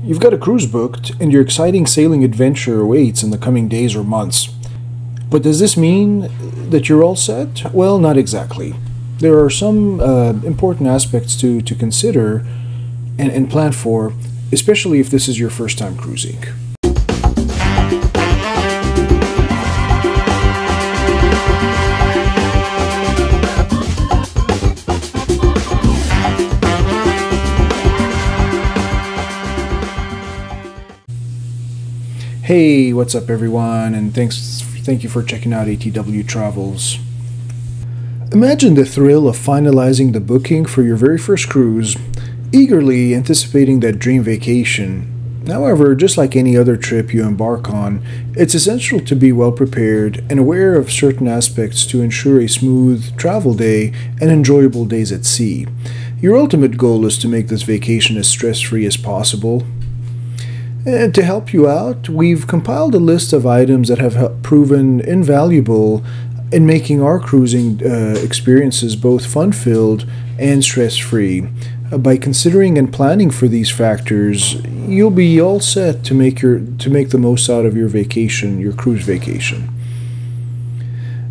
You've got a cruise booked, and your exciting sailing adventure awaits in the coming days or months. But does this mean that you're all set? Well, not exactly. There are some important aspects to consider and plan for, especially if this is your first time cruising. Hey, what's up everyone, and thank you for checking out ATW Travels. Imagine the thrill of finalizing the booking for your very first cruise, eagerly anticipating that dream vacation. However, just like any other trip you embark on, it's essential to be well prepared and aware of certain aspects to ensure a smooth travel day and enjoyable days at sea. Your ultimate goal is to make this vacation as stress-free as possible. And to help you out, we've compiled a list of items that have proven invaluable in making our cruising experiences both fun-filled and stress-free. By considering and planning for these factors, you'll be all set to make the most out of your vacation, your cruise vacation.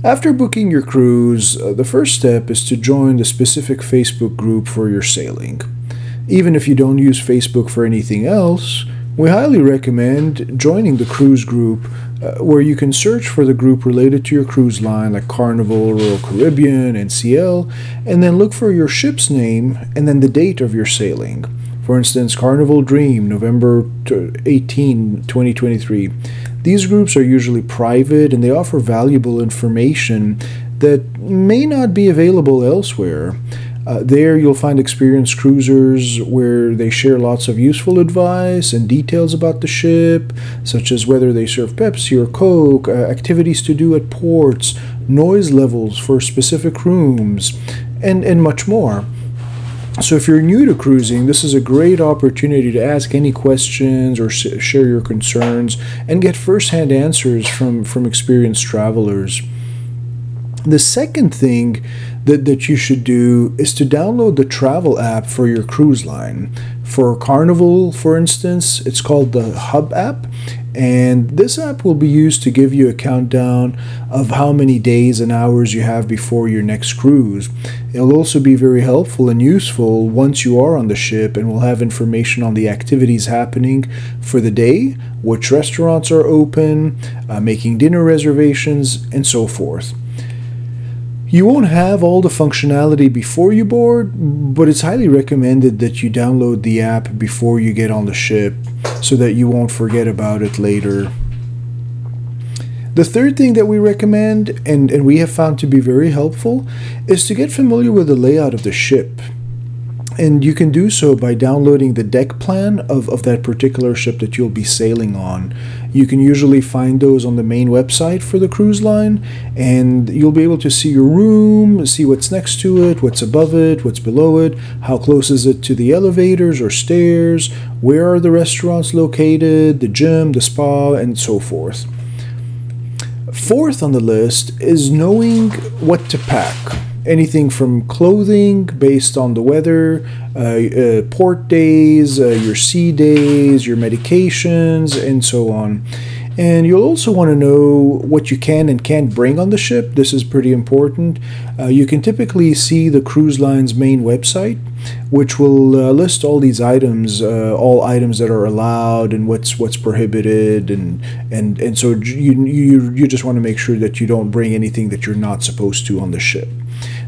After booking your cruise, the first step is to join the specific Facebook group for your sailing. Even if you don't use Facebook for anything else, we highly recommend joining the cruise group where you can search for the group related to your cruise line like Carnival, Royal Caribbean, NCL, and then look for your ship's name and then the date of your sailing. For instance, Carnival Dream, November 18, 2023. These groups are usually private and they offer valuable information that may not be available elsewhere. There you'll find experienced cruisers where they share lots of useful advice and details about the ship, such as whether they serve Pepsi or Coke, activities to do at ports, noise levels for specific rooms, and much more. So if you're new to cruising, this is a great opportunity to ask any questions or share your concerns and get first-hand answers from experienced travelers. The second thing that you should do is to download the travel app for your cruise line. For Carnival, for instance, it's called the Hub app, and this app will be used to give you a countdown of how many days and hours you have before your next cruise. It'll also be very helpful and useful once you are on the ship, and will have information on the activities happening for the day, which restaurants are open, making dinner reservations, and so forth. You won't have all the functionality before you board, but it's highly recommended that you download the app before you get on the ship so that you won't forget about it later. The third thing that we recommend, and we have found to be very helpful, is to get familiar with the layout of the ship. And you can do so by downloading the deck plan of that particular ship that you'll be sailing on. You can usually find those on the main website for the cruise line, and you'll be able to see your room, see what's next to it, what's above it, what's below it, how close is it to the elevators or stairs, where are the restaurants located, the gym, the spa, and so forth. Fourth on the list is knowing what to pack. Anything from clothing based on the weather, port days, your sea days, your medications, and so on. And you'll also want to know what you can and can't bring on the ship. This is pretty important. You can typically see the cruise line's main website, which will list all these items, all items that are allowed and what's prohibited, and so you just want to make sure that you don't bring anything that you're not supposed to on the ship.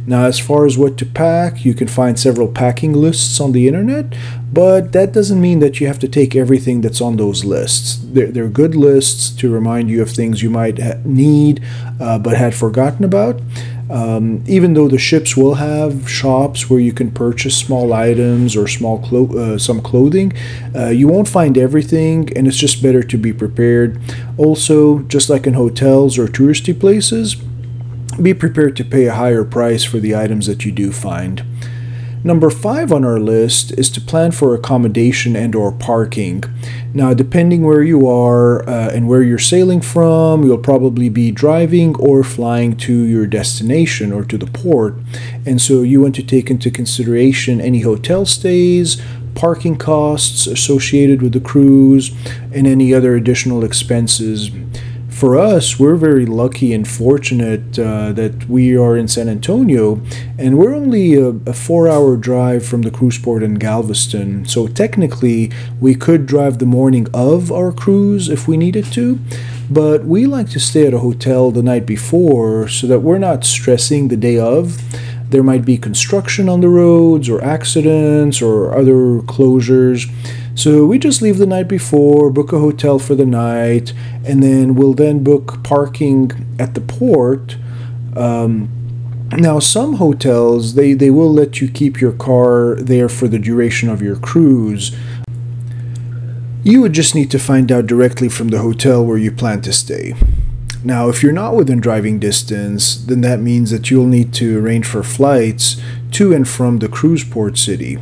Now, as far as what to pack, you can find several packing lists on the internet, but that doesn't mean that you have to take everything that's on those lists. They're good lists to remind you of things you might need but had forgotten about. Even though the ships will have shops where you can purchase small items or some clothing, you won't find everything, and it's just better to be prepared. Also, just like in hotels or touristy places, be prepared to pay a higher price for the items that you do find. Number 5 on our list is to plan for accommodation and or parking. Now, depending where you are and where you're sailing from, you'll probably be driving or flying to your destination or to the port. And so you want to take into consideration any hotel stays, parking costs associated with the cruise, and any other additional expenses. For us, we're very lucky and fortunate that we are in San Antonio, and we're only a 4-hour drive from the cruise port in Galveston. So technically, we could drive the morning of our cruise if we needed to, but we like to stay at a hotel the night before so that we're not stressing the day of. There might be construction on the roads or accidents or other closures. So we just leave the night before, book a hotel for the night, and then we'll then book parking at the port. Now, some hotels, they will let you keep your car there for the duration of your cruise. You would just need to find out directly from the hotel where you plan to stay. Now, if you're not within driving distance, then that means that you'll need to arrange for flights to and from the cruise port city.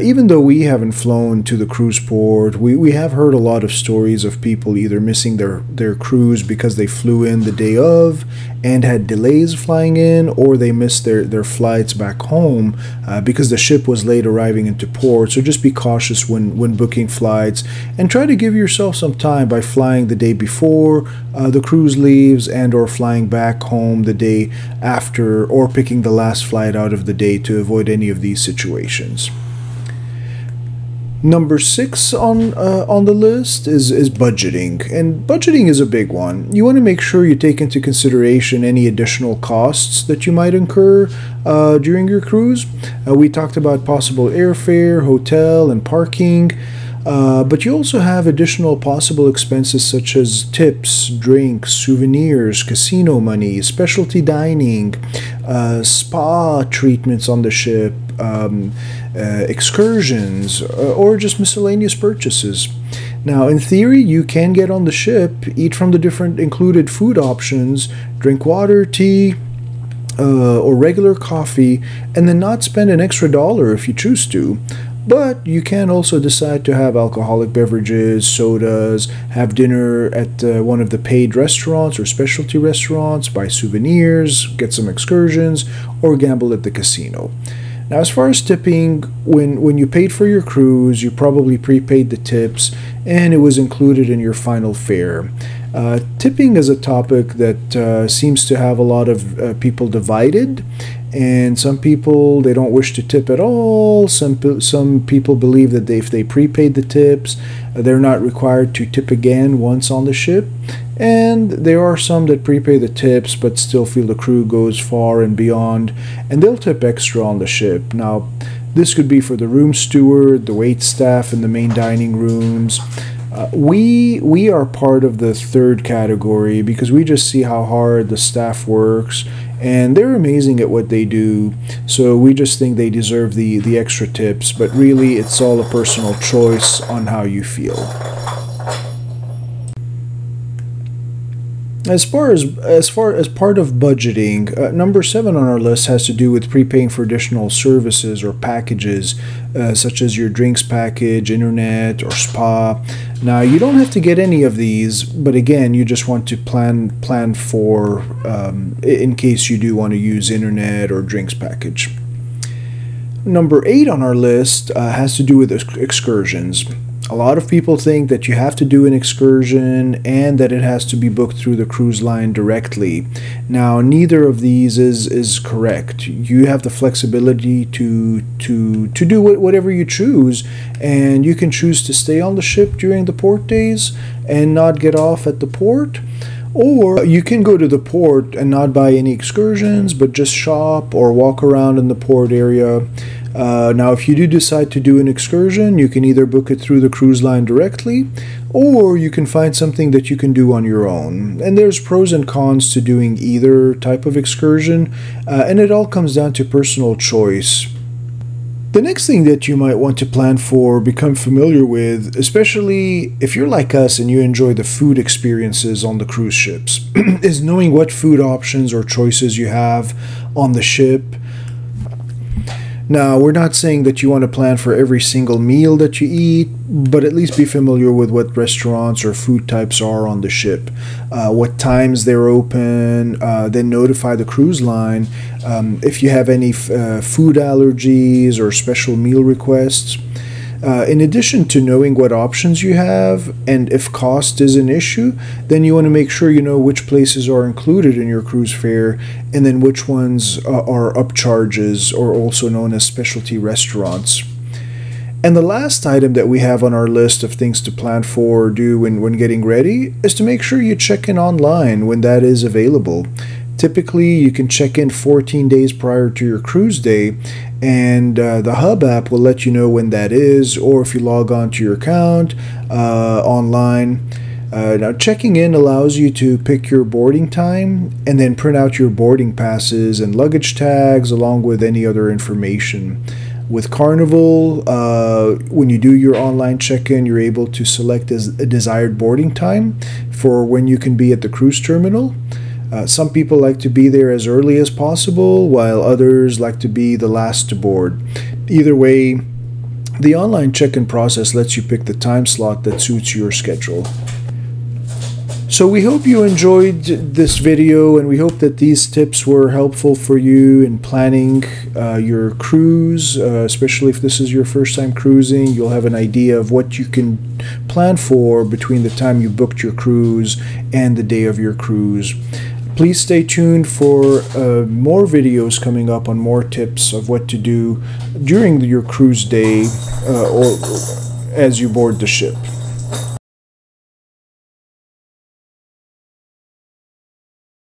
Even though we haven't flown to the cruise port, we have heard a lot of stories of people either missing their cruise because they flew in the day of and had delays flying in, or they missed their flights back home because the ship was late arriving into port. So just be cautious when booking flights, and try to give yourself some time by flying the day before the cruise leaves, and or flying back home the day after, or picking the last flight out of the day to avoid any of these situations. Number 6 on the list is budgeting, and budgeting is a big one. You want to make sure you take into consideration any additional costs that you might incur during your cruise. We talked about possible airfare, hotel, and parking, but you also have additional possible expenses such as tips, drinks, souvenirs, casino money, specialty dining, spa treatments on the ship, excursions, or just miscellaneous purchases. Now, in theory, you can get on the ship, eat from the different included food options, drink water, tea, or regular coffee, and then not spend an extra $1 if you choose to. But you can also decide to have alcoholic beverages, sodas, have dinner at one of the paid restaurants or specialty restaurants, buy souvenirs, get some excursions, or gamble at the casino. Now, as far as tipping, when you paid for your cruise, you probably prepaid the tips, and it was included in your final fare. Tipping is a topic that seems to have a lot of people divided, and some people, they don't wish to tip at all. Some people believe that if they prepaid the tips, they're not required to tip again once on the ship. And there are some that prepay the tips but still feel the crew goes far and beyond, and they'll tip extra on the ship. Now, this could be for the room steward, the wait staff in the main dining rooms. We are part of the third category because we just see how hard the staff works, and they're amazing at what they do, so we just think they deserve the extra tips, but really it's all a personal choice on how you feel. As part of budgeting, number 7 on our list has to do with prepaying for additional services or packages, such as your drinks package, internet, or spa. Now, you don't have to get any of these, but again, you just want to plan for in case you do want to use internet or drinks package. Number 8 on our list has to do with excursions. A lot of people think that you have to do an excursion and that it has to be booked through the cruise line directly. Now, neither of these is correct. You have the flexibility to do whatever you choose, and you can choose to stay on the ship during the port days and not get off at the port. Or you can go to the port and not buy any excursions, but just shop or walk around in the port area. Now, if you do decide to do an excursion, you can either book it through the cruise line directly, or you can find something that you can do on your own. And there's pros and cons to doing either type of excursion, and it all comes down to personal choice. The next thing that you might want to plan for, become familiar with, especially if you're like us and you enjoy the food experiences on the cruise ships, is knowing what food options or choices you have on the ship. Now, we're not saying that you want to plan for every single meal that you eat, but at least be familiar with what restaurants or food types are on the ship, what times they're open, then notify the cruise line if you have any food allergies or special meal requests. In addition to knowing what options you have and if cost is an issue, then you want to make sure you know which places are included in your cruise fare and then which ones are upcharges, or also known as specialty restaurants. And the last item that we have on our list of things to plan for or do when getting ready is to make sure you check in online when that is available. Typically, you can check in 14 days prior to your cruise day, and the Hub app will let you know when that is, or if you log on to your account online. Now, checking in allows you to pick your boarding time and then print out your boarding passes and luggage tags along with any other information. With Carnival, when you do your online check-in, you're able to select a desired boarding time for when you can be at the cruise terminal. Some people like to be there as early as possible, while others like to be the last to board. Either way, the online check-in process lets you pick the time slot that suits your schedule. So we hope you enjoyed this video, and we hope that these tips were helpful for you in planning your cruise, especially if this is your first time cruising. You'll have an idea of what you can plan for between the time you booked your cruise and the day of your cruise. Please stay tuned for more videos coming up on more tips of what to do during your cruise day or as you board the ship.